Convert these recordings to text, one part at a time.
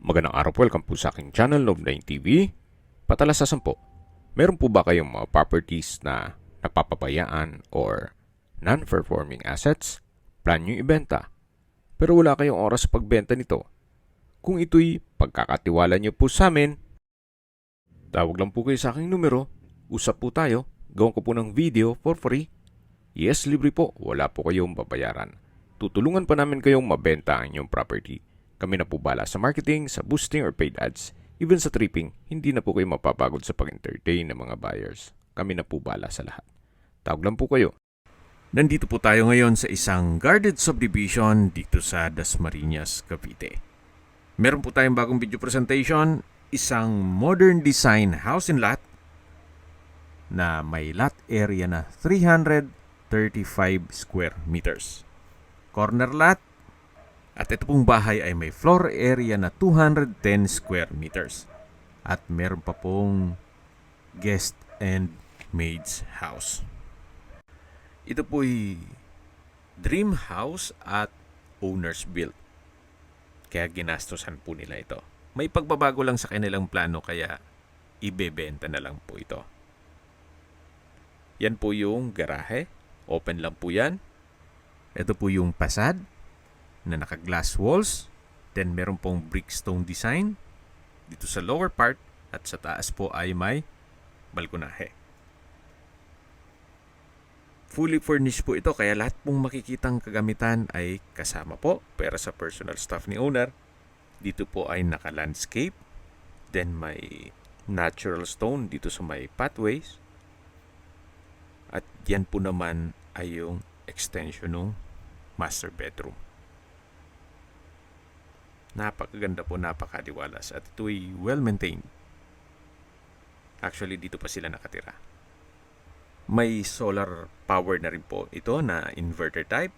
Magandang araw po, welcome po sa aking channel, Love9 TV. Patalasasan po, meron po ba kayong mga properties na napapabayaan or non-performing assets? Plan nyo ibenta, pero wala kayong oras sa pagbenta nito. Kung ito'y pagkakatiwala nyo po sa amin, tawag lang po kayo sa aking numero, usap po tayo, gawin ko po ng video for free. Yes, libre po, wala po kayong babayaran. Tutulungan pa namin kayong mabenta ang inyong property. Kami na po bala sa marketing, sa boosting or paid ads. Even sa tripping, hindi na po kayo mapapagod sa pag-entertain ng mga buyers. Kami na po bala sa lahat. Tawag lang po kayo. Nandito po tayo ngayon sa isang guarded subdivision dito sa Dasmariñas, Cavite. Meron po tayong bagong video presentation, isang modern design house and lot na may lot area na 335 square meters. Corner lot. At ito pong bahay ay may floor area na 210 square meters. At meron pa pong guest and maid's house. Ito po'y dream house at owner's built. Kaya ginastosan po nila ito. May pagbabago lang sa kanilang plano kaya ibebenta na lang po ito. Yan po yung garahe. Open lang po yan. Ito po yung facade na naka-glass walls. Then meron pong brickstone design dito sa lower part at sa taas po ay may balkonahe. Fully furnished po ito kaya lahat pong makikitang kagamitan ay kasama po. Pero sa personal staff ni owner, dito po ay naka-landscape. Then may natural stone dito sa may pathways. At yan po naman ay yung extension ng master bedroom. Napakaganda po, napakadiwalas at ito'y well-maintained. Actually, dito pa sila nakatira. May solar power na rin po ito na inverter type.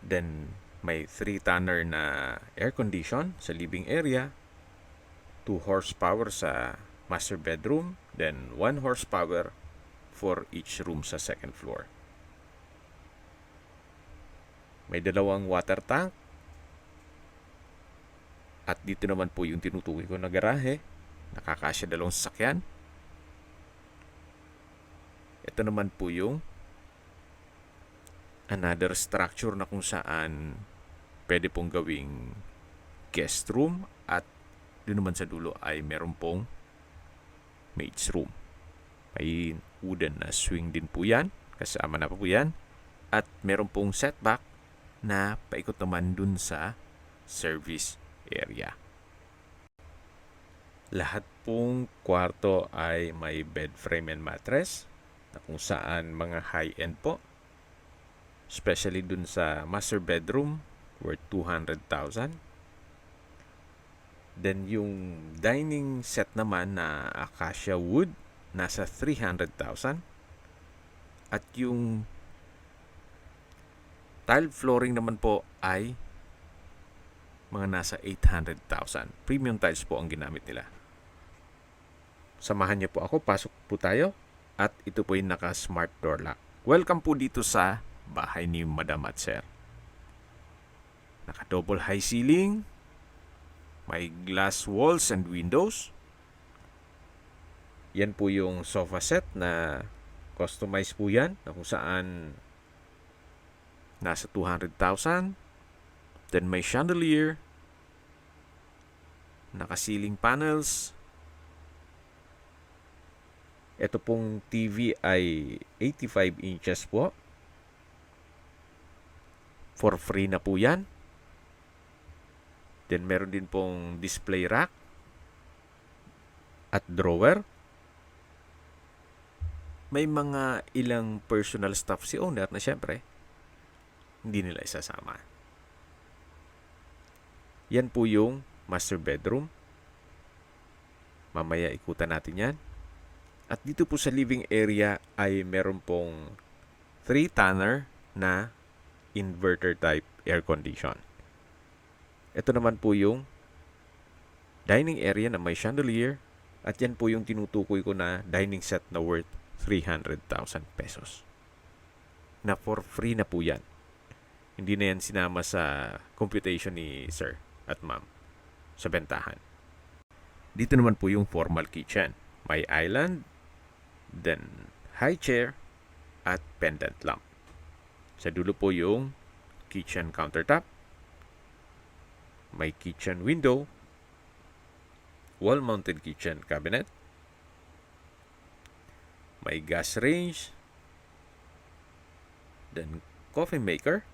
Then, may 3-tonner na air condition sa living area. 2 horsepower sa master bedroom. Then, 1 horsepower for each room sa second floor. May 2 water tank. At dito naman po yung tinutukoy ko na garahe. Nakakasya 2 sasakyan. Ito naman po yung another structure na kung saan pwede pong gawing guest room. At doon naman sa dulo ay meron pong maid's room. May wooden na swing din po yan. Kasama na po yan. At meron pong setback na paikot naman dun sa service area. Lahat pong kwarto ay may bed frame and mattress na kung saan mga high-end po. Especially dun sa master bedroom worth 200,000. Then yung dining set naman na acacia wood nasa 300,000. At yung tile flooring naman po ay mga nasa 800,000. Premium tiles po ang ginamit nila. Samahan niyo po ako, pasok po tayo. At ito po yung naka-smart door lock. Welcome po dito sa bahay ni Madam at Sir. Naka-double high ceiling. May glass walls and windows. Yan po yung sofa set na customized po yan. Na kung saan nasa 200,000. Then may chandelier. Naka-ceiling panels. Ito pong TV ay 85 inches po. For free na po yan. Then meron din pong display rack at drawer. May mga ilang personal stuff si owner na syempre hindi nila isasama. Yan po yung master bedroom. Mamaya ikutan natin yan. At dito po sa living area ay meron pong 3-tonner na inverter type air condition. Ito naman po yung dining area na may chandelier. At yan po yung tinutukoy ko na dining set na worth 300,000 pesos. Na for free na po yan. Hindi na yan sinama sa computation ni Sir. at ma'am sa bentahan. Dito naman po yung formal kitchen. May island, then high chair, at pendant lamp. Sa dulo po yung kitchen countertop. May kitchen window, wall-mounted kitchen cabinet, may gas range, then coffee maker,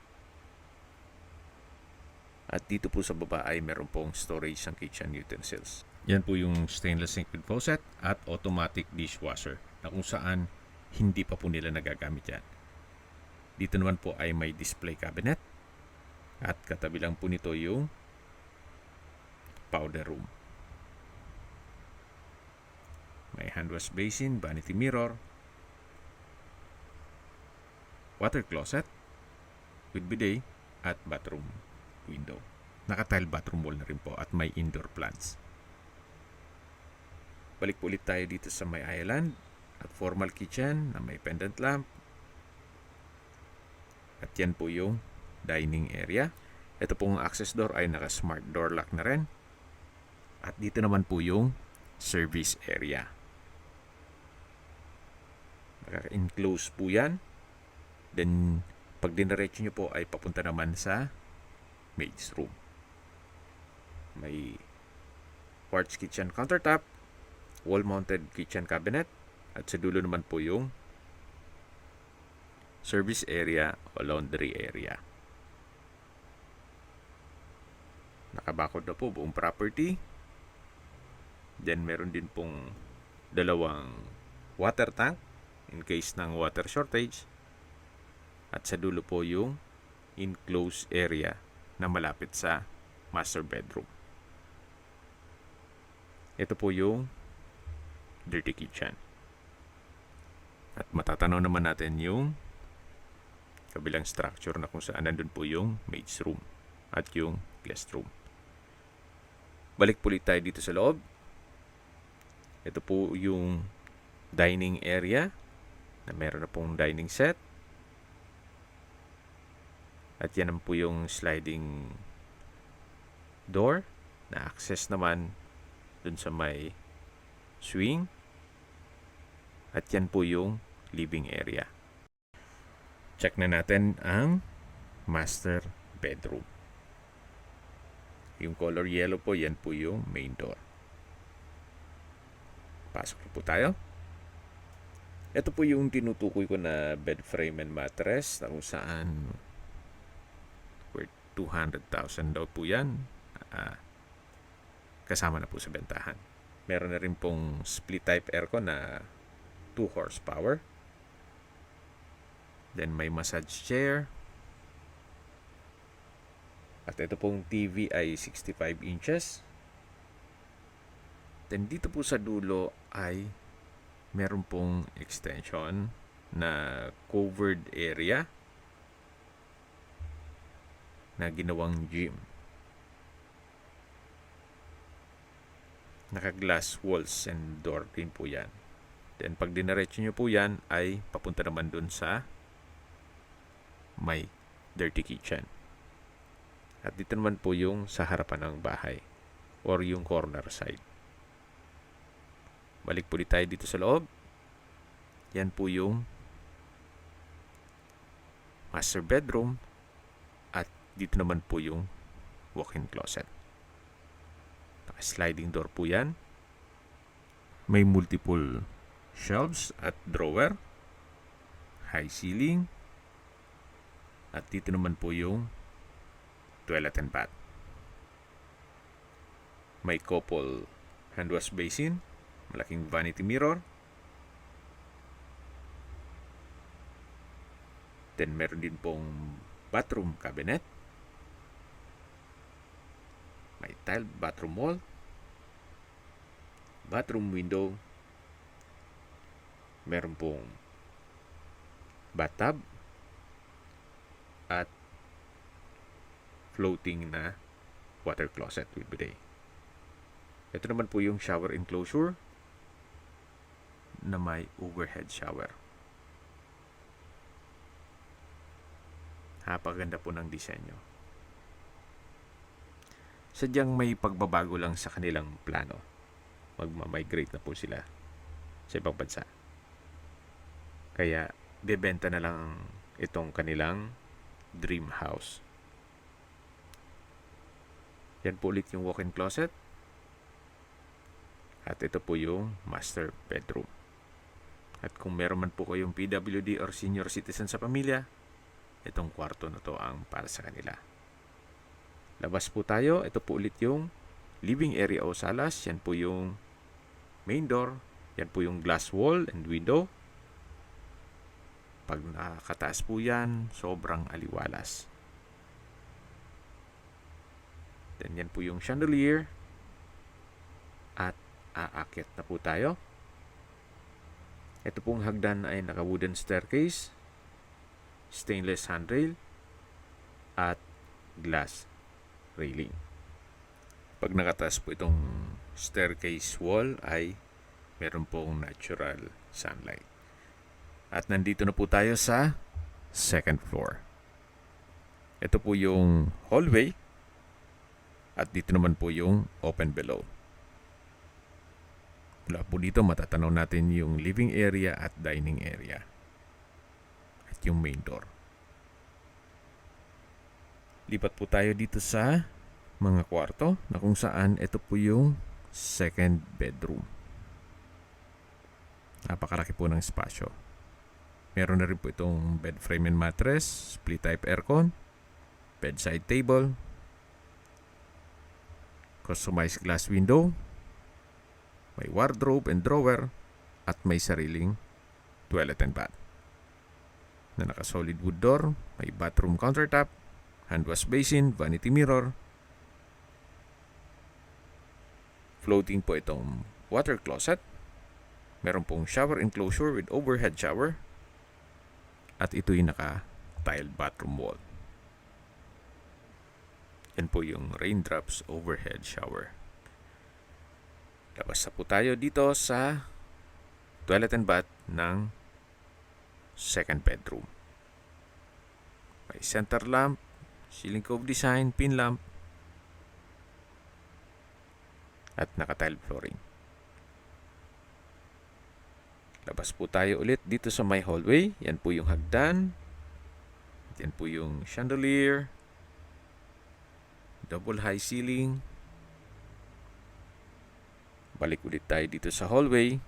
at dito po sa baba ay meron pong storage ng kitchen utensils. Yan po yung stainless sink with faucet at automatic dishwasher na kung saan hindi pa po nila nagagamit yan. Dito naman po ay may display cabinet at katabi lang po nito yung powder room. May hand wash basin, vanity mirror, water closet with bidet at bathroom window. Naka-tile bathroom wall na rin po at may indoor plants. Balik po ulit tayo dito sa may island at formal kitchen na may pendant lamp. At yan po yung dining area. Ito pong access door ay naka-smart door lock na rin. At dito naman po yung service area. Naka-enclose po yan. Then, pag dinaretso nyo po ay papunta naman sa maid's room. May quartz kitchen countertop, wall-mounted kitchen cabinet, at sa dulo naman po yung service area o laundry area. Nakabakod na po buong property. Then meron din pong dalawang water tank in case ng water shortage. At sa dulo po yung enclosed area na malapit sa master bedroom. Ito po yung dirty kitchen. At matatanaw naman natin yung kabilang structure na kung saan nandun po yung maid's room at yung guest room. Balik po ulit tayo dito sa loob. Ito po yung dining area na meron na pong dining set. At yan po yung sliding door na access naman dun sa may swing. At yan po yung living area. Check na natin ang master bedroom. Yung color yellow po, yan po yung main door. Pasok po tayo. Ito po yung tinutukoy ko na bed frame and mattress na kung saan worth 200,000 daw po yan. Kasama na po sa bentahan. Meron na rin pong split type aircon na 2 horsepower. Then may massage chair. At ito pong TV ay 65 inches. Then dito po sa dulo ay meron pong extension na covered area na ginawang gym. Naka-glass walls and door din po yan. Then pag dinaretso nyo po yan ay papunta naman dun sa may dirty kitchen. At dito naman po yung sa harapan ng bahay or yung corner side. Balik po tayo dito sa loob. Yan po yung master bedroom at dito naman po yung walk-in closet. Sliding door po yan. May multiple shelves at drawer. High ceiling. At dito naman po yung toilet and bath. May couple hand wash basin. Malaking vanity mirror. Then meron din pong bathroom cabinet. May tiled bathroom wall. Bathroom window. Meron pong bathtub. At floating na water closet with bidet. Ito naman po yung shower enclosure na may overhead shower. Napakaganda po ng disenyo. sadyang may pagbabago lang sa kanilang plano. Magmamigrate na po sila sa ibang bansa. Kaya, bebenta na lang itong kanilang dream house. Yan po ulit yung walk-in closet. At ito po yung master bedroom. At kung meron man po kayong PWD or senior citizen sa pamilya, itong kwarto na to ang para sa kanila. Labas po tayo. Ito po ulit yung living area o salas. Yan po yung main door. Yan po yung glass wall and window. Pag nakakataas po yan, sobrang aliwalas. Then yan po yung chandelier. At aakyat na po tayo. Ito pong hagdan ay naka-wooden staircase, stainless handrail, at glass railing. Pag nakataas po itong staircase wall ay meron pong natural sunlight. At nandito na po tayo sa second floor. Ito po yung hallway at dito naman po yung open below. Mula po dito matatanaw natin yung living area at dining area at yung main door. Lipat po tayo dito sa mga kwarto na kung saan ito po yung second bedroom. Napakalaki po ng espasyo. Meron na rin po itong bed frame and mattress, split type aircon, bedside table, customized glass window, may wardrobe and drawer, at may sariling toilet and bath. Na naka-solid wood door, may bathroom countertop, hand wash basin, vanity mirror. Floating po itong water closet. Meron pong shower enclosure with overhead shower. At ito'y naka-tiled bathroom wall. Yan po yung raindrops overhead shower. Labas na po tayo dito sa toilet and bath ng second bedroom. May center lamp, ceiling cove design, pin lamp, at naka-tiled flooring. Labas po tayo ulit dito sa my hallway. Yan po yung hagdan. Yan po yung chandelier, double high ceiling. Balik ulit tayo dito sa hallway.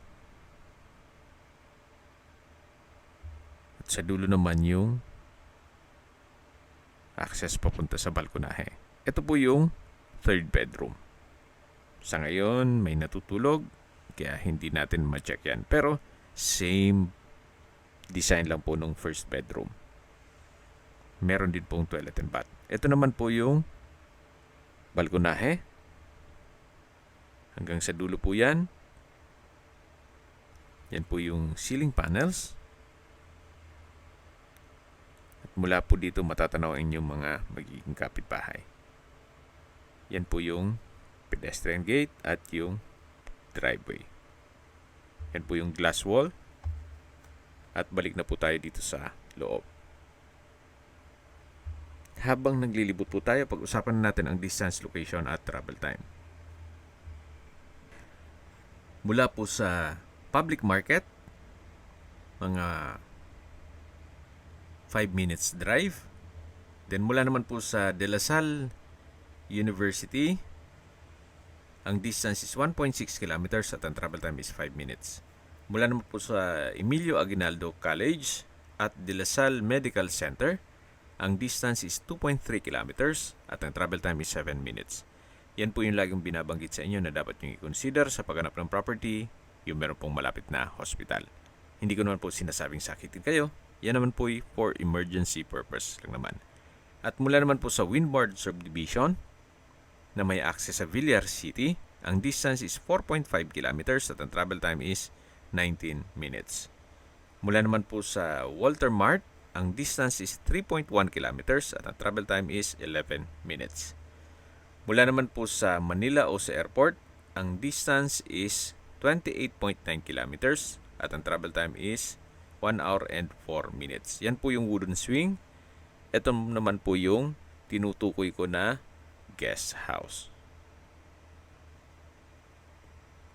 At sa dulo naman yung access papunta sa balkonahe. Ito po yung third bedroom. Sa ngayon, may natutulog, kaya hindi natin ma-check yan. Pero, same design lang po nung first bedroom. Meron din pong toilet and bath. Ito naman po yung balkonahe. Hanggang sa dulo po yan. Yan po yung ceiling panels. At mula po dito matatanaw ang inyong mga magiging kapitbahay. Yan po yung pedestrian gate at yung driveway. Yan po yung glass wall. At balik na po tayo dito sa loob. Habang naglilibot po tayo, pag-usapan natin ang distance, location at travel time. Mula po sa public market, mga 5 minutes drive. Then mula naman po sa De La Salle University, ang distance is 1.6 kilometers at ang travel time is 5 minutes. Mula naman po sa Emilio Aguinaldo College at De La Salle Medical Center, ang distance is 2.3 kilometers at ang travel time is 7 minutes. Yan po yung laging binabanggit sa inyo na dapat nyo i-consider sa paghanap ng property, yung meron pong malapit na hospital. Hindi ko naman po sinasabing sakitin kayo. Yan naman po for emergency purpose lang naman. At mula naman po sa Windward Subdivision na may access sa Villar City, ang distance is 4.5 kilometers at ang travel time is 19 minutes. Mula naman po sa Walter Mart, ang distance is 3.1 kilometers at ang travel time is 11 minutes. Mula naman po sa Manila o sa airport, ang distance is 28.9 kilometers at ang travel time is 1 hour and 4 minutes. Yan po yung wooden swing. Ito naman po yung tinutukoy ko na guest house.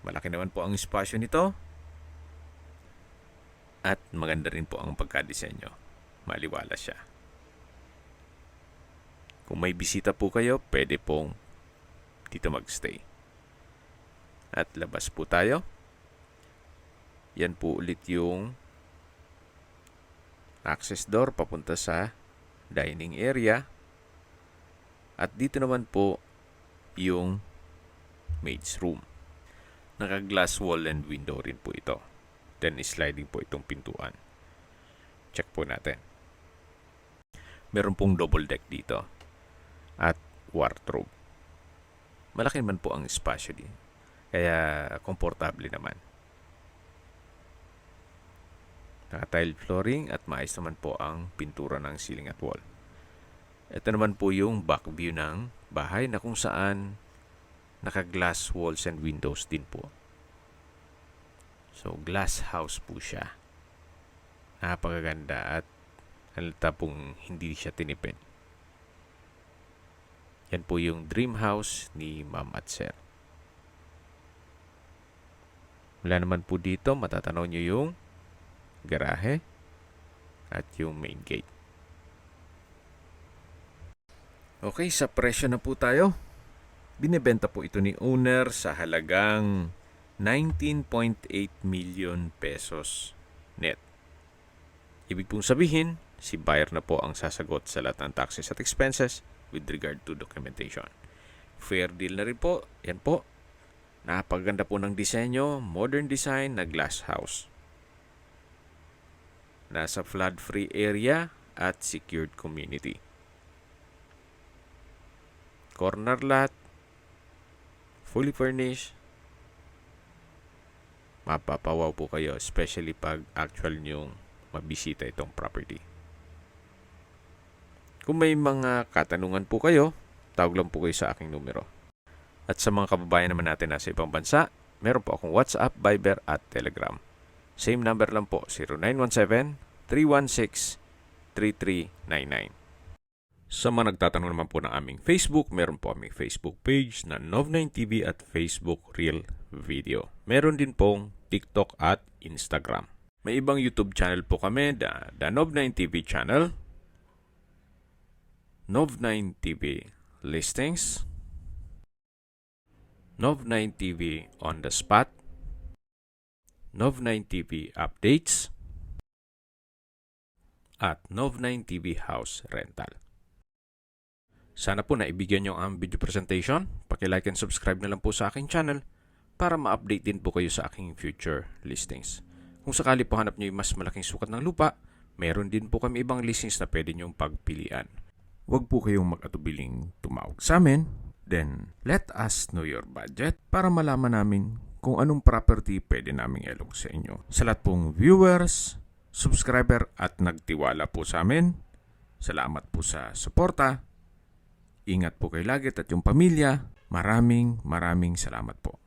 Malaki naman po ang espasyo nito. At maganda rin po ang pagkadisenyo. Maliwala siya. Kung may bisita po kayo, pwede pong dito magstay. At labas po tayo. Yan po ulit yung access door papunta sa dining area. At dito naman po yung maid's room. Naka-glass wall and window rin po ito. Then sliding po itong pintuan. Check po natin. Meron pong double deck dito. At wardrobe. Malaki naman po ang espasyo din. Kaya komportable naman. Naka-tile flooring at maayos naman po ang pintura ng ceiling at wall. Ito naman po yung back view ng bahay na kung saan naka-glass walls and windows din po. So, glass house po siya. Napakaganda at halata pong hindi siya tinipid. Yan po yung dream house ni Ma'am at Sir. Wala naman po dito, matatanaw nyo yung garahe at yung main gate. Okay, sa presyo na po tayo. Binebenta po ito ni owner sa halagang 19.8 million pesos net. Ibig pong sabihin, si buyer na po ang sasagot sa lahat ng taxes at expenses with regard to documentation. Fair deal na rin po. Yan po. Napaganda po ng disenyo, modern design na glass house. Nasa flood-free area at secured community. Corner lot, fully furnished. Mapapawaw po kayo, especially pag actual nyong mabisita itong property. Kung may mga katanungan po kayo, tawag lang po kayo sa aking numero. At sa mga kababayan naman natin nasa ibang bansa, meron po akong WhatsApp, Viber at Telegram. Same number lang po, 0917-316-3399. Sa mga nagtatanong naman po ng aming Facebook, meron po aming Facebook page na Nov9TV at Facebook Real Video. Meron din pong TikTok at Instagram. May ibang YouTube channel po kami, the Nov9TV channel, Nov9TV Listings, Nov9TV On The Spot, Nov9TV Updates, at Nov9TV House Rental. Sana po naibigyan nyo ang video presentation. Paki-like and subscribe na lang po sa aking channel para ma-update din po kayo sa aking future listings. Kung sakali po hanap nyo yung mas malaking sukat ng lupa, meron din po kami ibang listings na pwede nyong pagpilian. Huwag po kayong mag-atubiling tumawag sa amin. Then, let us know your budget para malaman namin kung anong property pwede naming ilog sa inyo. Sa lahat pong viewers, subscriber at nagtiwala po sa amin, salamat po sa suporta. Ingat po kayo lagi at yung pamilya. Maraming salamat po.